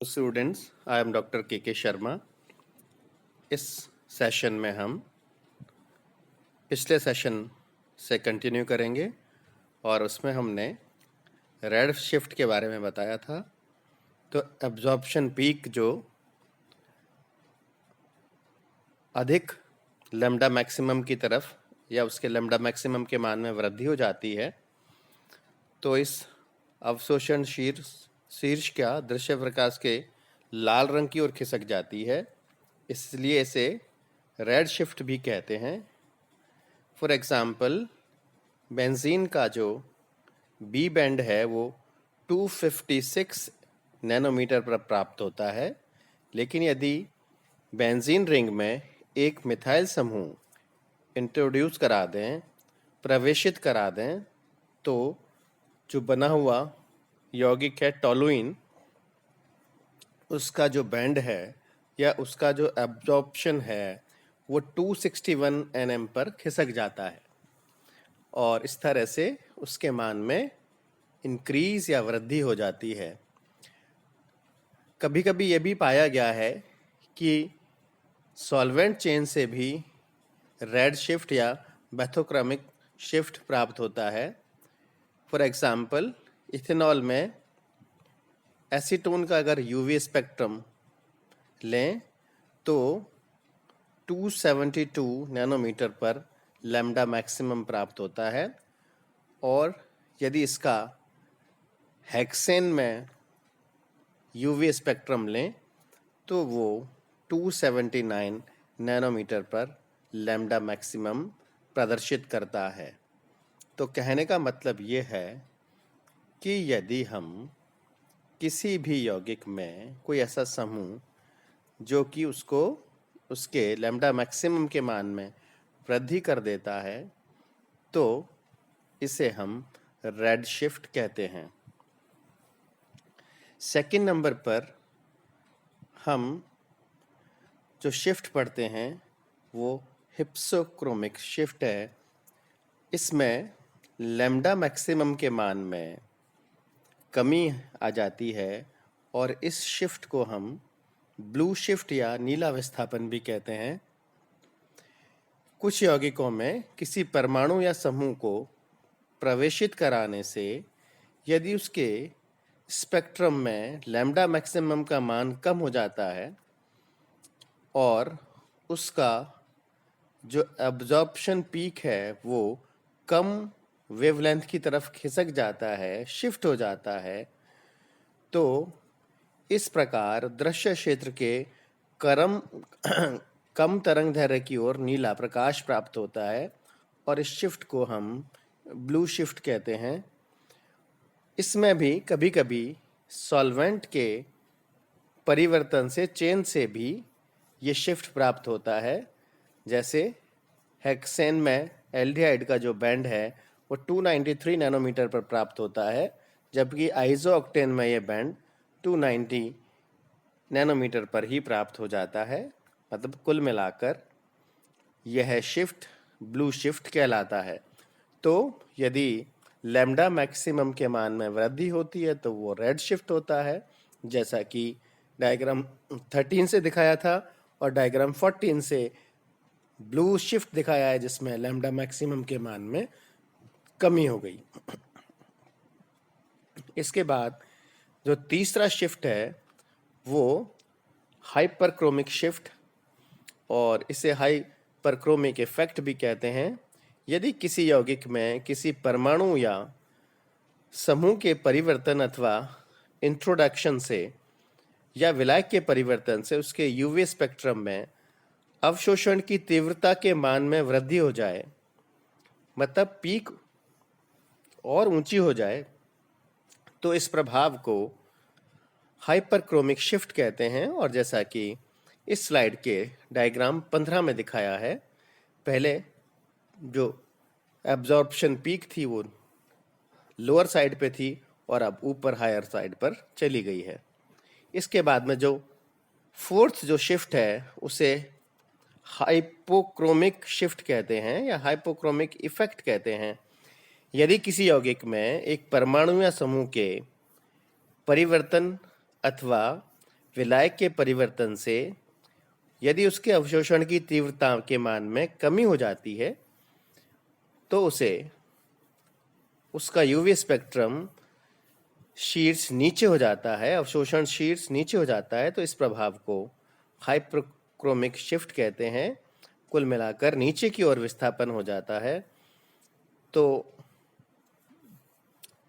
Students, I am doctor के शर्मा। इस session में हम पिछले सेशन से कंटिन्यू करेंगे और उसमें हमने रेड शिफ्ट के बारे में बताया था। तो एब्जॉर्प्शन पीक जो अधिक लैम्डा मैक्सिमम की तरफ या उसके लैम्डा मैक्सिमम के मान में वृद्धि हो जाती है, तो इस अवशोषण शीर्ष का दृश्य प्रकाश के लाल रंग की ओर खिसक जाती है, इसलिए इसे रेड शिफ्ट भी कहते हैं। फॉर एग्जाम्पल, बेंजीन का जो बी बैंड है वो 256 नैनोमीटर पर प्राप्त होता है, लेकिन यदि बेंजीन रिंग में एक मिथाइल समूह इंट्रोड्यूस करा दें, प्रवेशित करा दें, तो जो बना हुआ यौगिक है टोलुइन, उसका जो बैंड है या उसका जो एब्जॉर्प्शन है वो 261 nm पर खिसक जाता है और इस तरह से उसके मान में इंक्रीज या वृद्धि हो जाती है। कभी कभी ये भी पाया गया है कि सॉल्वेंट चेन से भी रेड शिफ्ट या बैथोक्रोमिक शिफ्ट प्राप्त होता है। फॉर एग्जाम्पल, इथेनॉल में एसीटोन का अगर यूवी स्पेक्ट्रम लें तो 272 नैनोमीटर पर लैम्डा मैक्सिमम प्राप्त होता है, और यदि इसका हेक्सेन में यूवी स्पेक्ट्रम लें तो वो 279 नैनोमीटर पर लैम्डा मैक्सिमम प्रदर्शित करता है। तो कहने का मतलब ये है कि यदि हम किसी भी यौगिक में कोई ऐसा समूह जो कि उसको उसके लैम्डा मैक्सिमम के मान में वृद्धि कर देता है, तो इसे हम रेड शिफ्ट कहते हैं। सेकंड नंबर पर हम जो शिफ्ट पढ़ते हैं वो हिप्सोक्रोमिक शिफ्ट है। इसमें लैम्डा मैक्सिमम के मान में कमी आ जाती है और इस शिफ्ट को हम ब्लू शिफ्ट या नीला विस्थापन भी कहते हैं। कुछ यौगिकों में किसी परमाणु या समूह को प्रवेशित कराने से यदि उसके स्पेक्ट्रम में लैम्डा मैक्सिमम का मान कम हो जाता है और उसका जो एब्जॉर्प्शन पीक है वो कम वेवलेंथ की तरफ खिसक जाता है, शिफ्ट हो जाता है, तो इस प्रकार दृश्य क्षेत्र के करम कम तरंग दैर्घ्य की ओर नीला प्रकाश प्राप्त होता है और इस शिफ्ट को हम ब्लू शिफ्ट कहते हैं। इसमें भी कभी-कभी सॉल्वेंट के परिवर्तन से चेन से भी ये शिफ्ट प्राप्त होता है। जैसे हेक्सेन में एल्डिहाइड का जो बैंड है वो 293 नैनोमीटर पर प्राप्त होता है, जबकि आइसोऑक्टेन में ये बैंड 290 नैनोमीटर पर ही प्राप्त हो जाता है। मतलब कुल मिलाकर यह शिफ्ट ब्लू शिफ्ट कहलाता है। तो यदि लैम्डा मैक्सिमम के मान में वृद्धि होती है तो वो रेड शिफ्ट होता है, जैसा कि डायग्राम 13 से दिखाया था, और डायग्राम 14 से ब्लू शिफ्ट दिखाया है जिसमें लैम्डा मैक्सिमम के मान में कमी हो गई। इसके बाद जो तीसरा शिफ्ट है वो हाइपरक्रोमिक शिफ्ट, और इसे हाइपरक्रोमिक इफेक्ट भी कहते हैं। यदि किसी यौगिक में किसी परमाणु या समूह के परिवर्तन अथवा इंट्रोडक्शन से या विलायक के परिवर्तन से उसके यूवी स्पेक्ट्रम में अवशोषण की तीव्रता के मान में वृद्धि हो जाए, मतलब पीक और ऊंची हो जाए, तो इस प्रभाव को हाइपरक्रोमिक शिफ्ट कहते हैं। और जैसा कि इस स्लाइड के डायग्राम 15 में दिखाया है, पहले जो एब्जॉर्प्शन पीक थी वो लोअर साइड पे थी और अब ऊपर हायर साइड पर चली गई है। इसके बाद में जो फोर्थ जो शिफ्ट है उसे हाइपोक्रोमिक शिफ्ट कहते हैं या हाइपोक्रोमिक इफेक्ट कहते हैं। यदि किसी यौगिक में एक परमाणु या समूह के परिवर्तन अथवा विलायक के परिवर्तन से यदि उसके अवशोषण की तीव्रता के मान में कमी हो जाती है तो उसका यूवी स्पेक्ट्रम शीर्ष नीचे हो जाता है, अवशोषण शीर्ष नीचे हो जाता है, तो इस प्रभाव को हाइपरक्रोमिक शिफ्ट कहते हैं। कुल मिलाकर नीचे की ओर विस्थापन हो जाता है, तो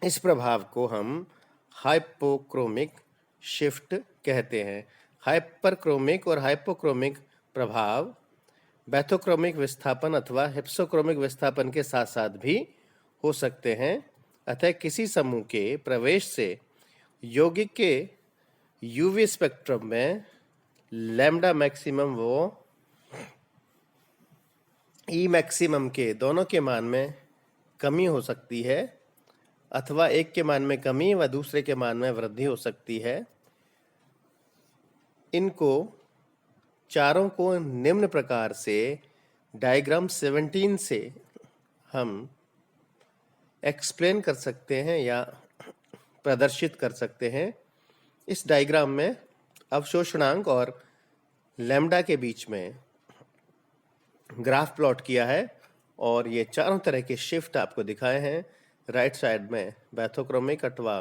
इस प्रभाव को हम हाइपोक्रोमिक शिफ्ट कहते हैं। हाइपरक्रोमिक और हाइपोक्रोमिक प्रभाव बैथोक्रोमिक विस्थापन अथवा हिप्सोक्रोमिक विस्थापन के साथ साथ भी हो सकते हैं। अतः किसी समूह के प्रवेश से यौगिक के यूवी स्पेक्ट्रम में लैम्डा मैक्सिमम व ई मैक्सिमम के दोनों के मान में कमी हो सकती है, अथवा एक के मान में कमी व दूसरे के मान में वृद्धि हो सकती है। इनको चारों को निम्न प्रकार से डायग्राम 17 से हम एक्सप्लेन कर सकते हैं या प्रदर्शित कर सकते हैं। इस डायग्राम में अवशोषणांक और लैम्डा के बीच में ग्राफ प्लॉट किया है और ये चारों तरह के शिफ्ट आपको दिखाए हैं। राइट साइड में बैथोक्रोमिक अथवा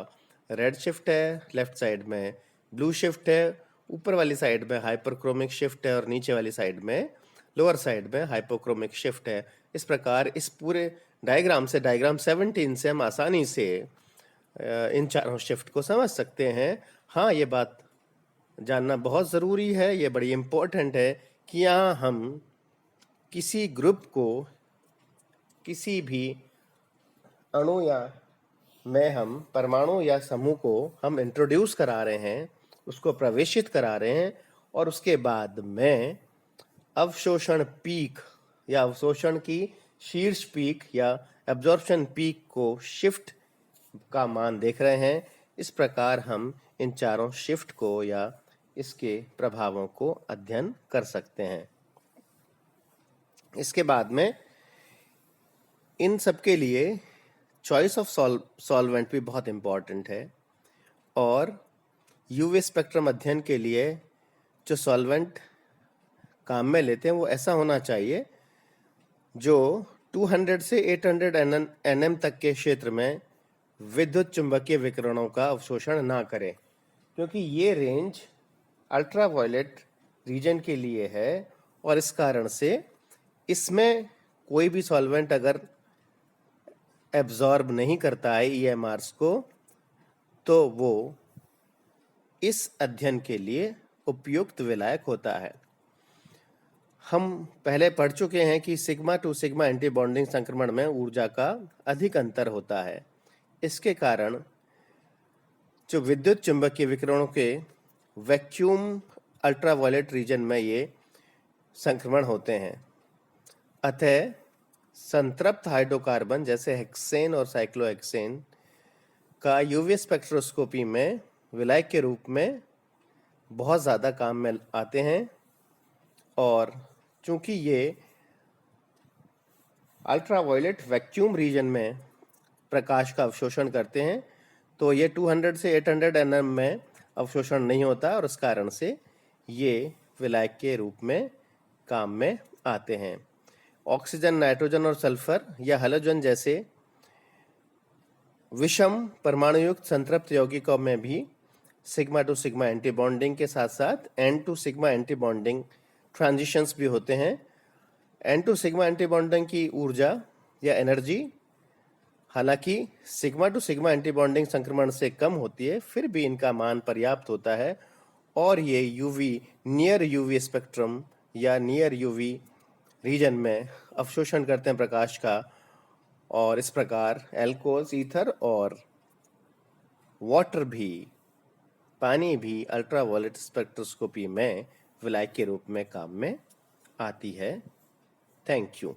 रेड शिफ्ट है, लेफ्ट साइड में ब्लू शिफ्ट है, ऊपर वाली साइड में हाइपरक्रोमिक शिफ्ट है और नीचे वाली साइड में लोअर साइड में हाइपोक्रोमिक शिफ्ट है। इस प्रकार इस पूरे डायग्राम से, डायग्राम 17 से हम आसानी से इन चारों शिफ्ट को समझ सकते हैं। हाँ, ये बात जानना बहुत ज़रूरी है, ये बड़ी इम्पोर्टेंट है कि यहाँ हम किसी ग्रुप को, किसी भी अणु या में हम परमाणु या समूह को हम इंट्रोड्यूस करा रहे हैं, उसको प्रवेशित करा रहे हैं और उसके बाद में अवशोषण पीक या अवशोषण की शीर्ष पीक या एब्जॉर्प्शन पीक को शिफ्ट का मान देख रहे हैं। इस प्रकार हम इन चारों शिफ्ट को या इसके प्रभावों को अध्ययन कर सकते हैं। इसके बाद में इन सब के लिए चॉइस ऑफ सॉल्वेंट भी बहुत इम्पॉर्टेंट है और यूवी स्पेक्ट्रम अध्ययन के लिए जो सॉल्वेंट काम में लेते हैं वो ऐसा होना चाहिए जो 200 से 800 nm तक के क्षेत्र में विद्युत चुंबकीय विकिरणों का अवशोषण ना करे, क्योंकि ये रेंज अल्ट्रावायलेट रीजन के लिए है और इस कारण से इसमें कोई भी सॉल्वेंट अगर एब्जॉर्ब नहीं करता है EMRs को, तो वो इस अध्ययन के लिए उपयुक्त विलायक होता है। हम पहले पढ़ चुके हैं कि sigma to sigma anti bonding संक्रमण में ऊर्जा का अधिक अंतर होता है। इसके कारण जो विद्युत चुंबकीय विकिरणों के वैक्यूम अल्ट्रावायलेट रीजन में ये संक्रमण होते हैं। अतः संतृप्त हाइड्रोकार्बन जैसे हेक्सेन और साइक्लोहेक्सेन का यूवी स्पेक्ट्रोस्कोपी में विलायक के रूप में बहुत ज़्यादा काम में आते हैं और चूंकि ये अल्ट्रावायलेट वैक्यूम रीजन में प्रकाश का अवशोषण करते हैं, तो ये 200 से 800 nm में अवशोषण नहीं होता और इस कारण से ये विलायक के रूप में काम में आते हैं। ऑक्सीजन, नाइट्रोजन और सल्फर या हैलोजन जैसे विषम परमाणुयुक्त संतृप्त यौगिकों में भी sigma to sigma anti bonding के साथ साथ n to sigma anti bonding transitions भी होते हैं। N to sigma anti bonding की ऊर्जा या एनर्जी हालांकि sigma to sigma anti bonding संक्रमण से कम होती है, फिर भी इनका मान पर्याप्त होता है और ये यूवी, नियर यूवी स्पेक्ट्रम या नियर यूवी रीजन में अवशोषण करते हैं प्रकाश का और इस प्रकार एल्कोहल्स, ईथर और वाटर भी, पानी भी अल्ट्रावायलेट स्पेक्ट्रोस्कोपी में विलायक के रूप में काम में आती है। Thank you.